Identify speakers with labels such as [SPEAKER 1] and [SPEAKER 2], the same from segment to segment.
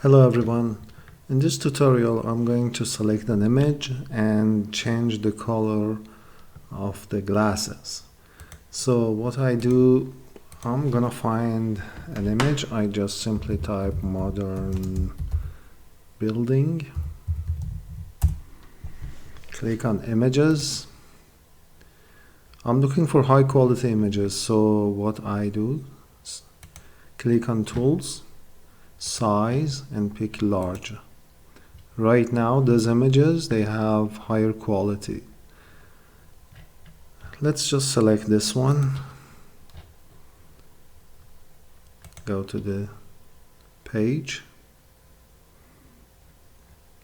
[SPEAKER 1] Hello everyone. In this tutorial I'm going to select an image and change the color of the glasses. So what I do, I'm gonna find an image. I just simply type modern building, click on images. I'm looking for high quality images, so what I do is click on tools, size, and pick large. Right now these images, they have higher quality. Let's just select this one, go to the page.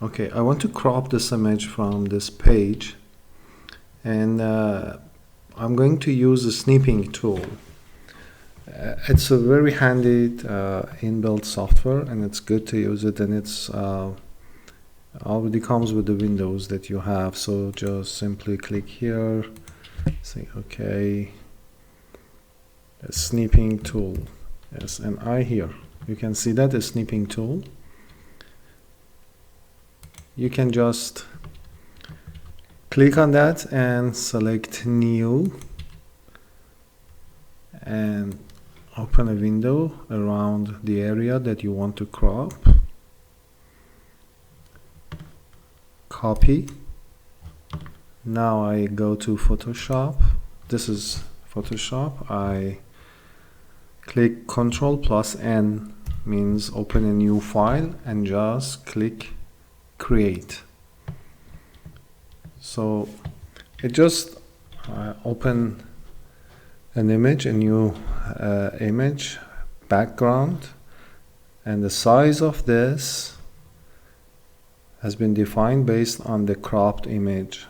[SPEAKER 1] Okay, I want to crop this image from this page, and I'm going to use the snipping tool. It's a very handy inbuilt software, and it's good to use it, and it's already comes with the windows that you have. So just simply click here, say okay, a snipping tool. Yes, and I here, you can see that is snipping tool. You can just click on that and select new and open a window around the area that you want to crop. Copy. Now I go to Photoshop. This is Photoshop. I click Ctrl+N, means open a new file, and just click create. So it just open an image, a new image, background, and the size of this has been defined based on the cropped image.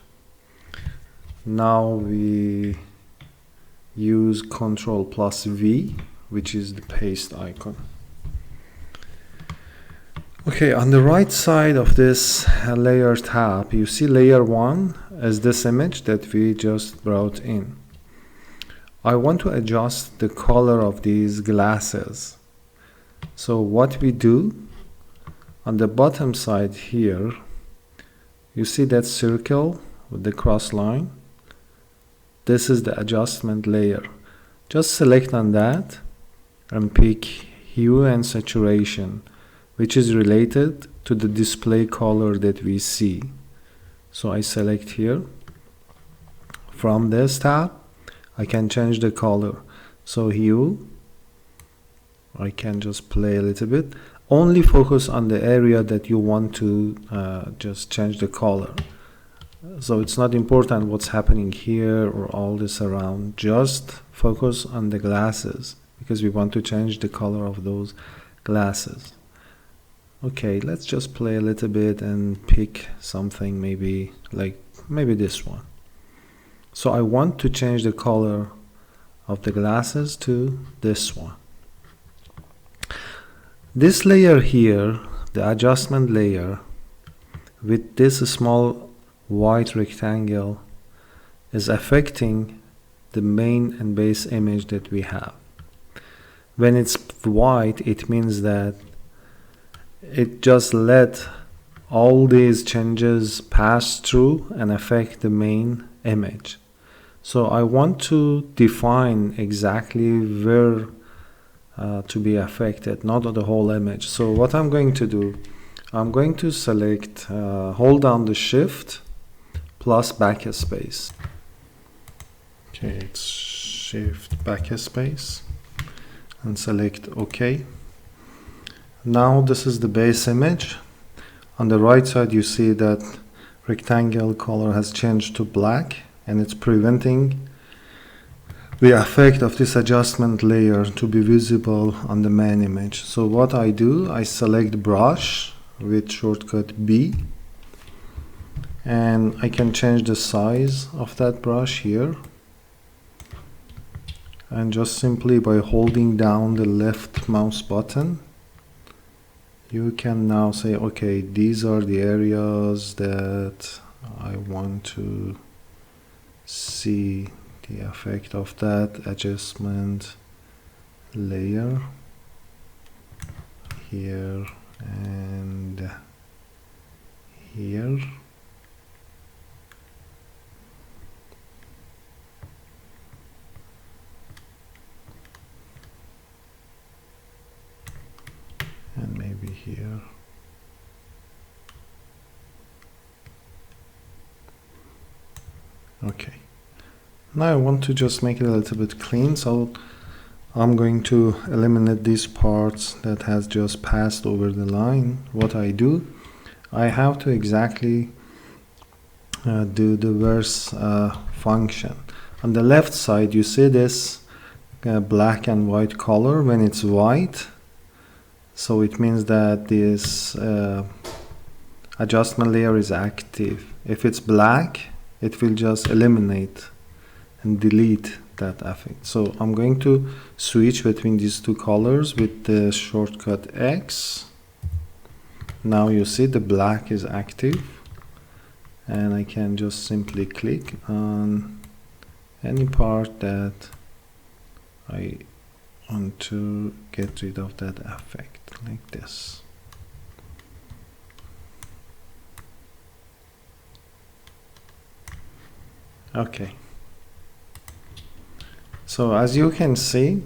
[SPEAKER 1] Now we use Ctrl+V, which is the paste icon. Okay, on the right side of this layer tab, you see layer 1 as this image that we just brought in. I want to adjust the color of these glasses. So what we do, on the bottom side here, you see that circle with the cross line? This is the adjustment layer. Just select on that and pick hue and saturation, which is related to the display color that we see. So I select here. From this tab, I can change the color. So hue, I can just play a little bit. Only focus on the area that you want to just change the color. So it's not important what's happening here or all this around. Just focus on the glasses, because we want to change the color of those glasses. Okay, let's just play a little bit and pick something, maybe this one. So I want to change the color of the glasses to this one. This layer here, the adjustment layer, with this small white rectangle, is affecting the main and base image that we have. When it's white, it means that it just let all these changes pass through and affect the main image. So I want to define exactly where to be affected, not the whole image. So what I'm going to do, I'm going to select, hold down the shift plus backspace. Okay, it's shift backspace and select OK. Now this is the base image. On the right side you see that rectangle color has changed to black, and it's preventing the effect of this adjustment layer to be visible on the main image. So what I do, I select brush with shortcut B, and I can change the size of that brush here, and just simply by holding down the left mouse button, you can now say, okay, these are the areas that I want to see the effect of that adjustment layer here and here. And maybe here. Okay. Now I want to just make it a little bit clean, so I'm going to eliminate these parts that has just passed over the line. What I do, I have to exactly do the verse function. On the left side, you see this black and white color. When it's white, so it means that this adjustment layer is active. If it's black, it will just eliminate and delete that effect. So I'm going to switch between these two colors with the shortcut X. Now you see the black is active, and I can just simply click on any part that I want to get rid of that effect, like this. Okay. So as you can see,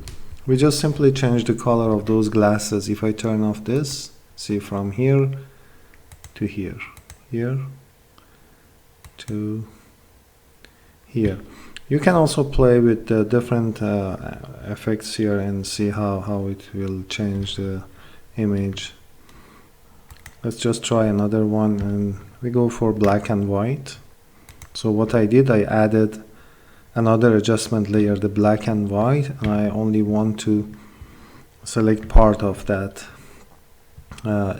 [SPEAKER 1] we just simply change the color of those glasses. If I turn off this, see, from here to here, here to here. You can also play with the different effects here and see how it will change the image. Let's just try another one, and we go for black and white. So what I did, I added another adjustment layer, the black and white, and I only want to select part of that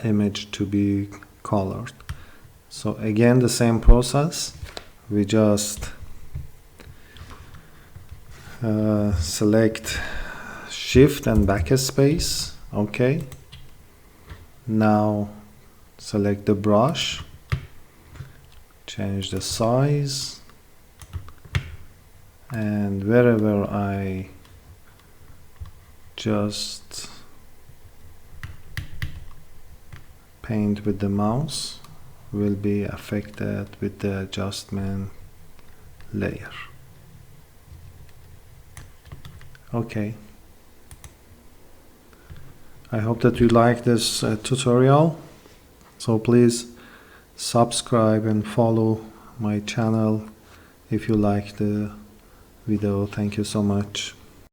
[SPEAKER 1] image to be colored. So again, the same process. We just select shift and backspace. Okay. Now select the brush, change the size, and wherever I just paint with the mouse will be affected with the adjustment layer. Okay. I hope that you like this tutorial. So please subscribe and follow my channel if you like the video. Thank you so much.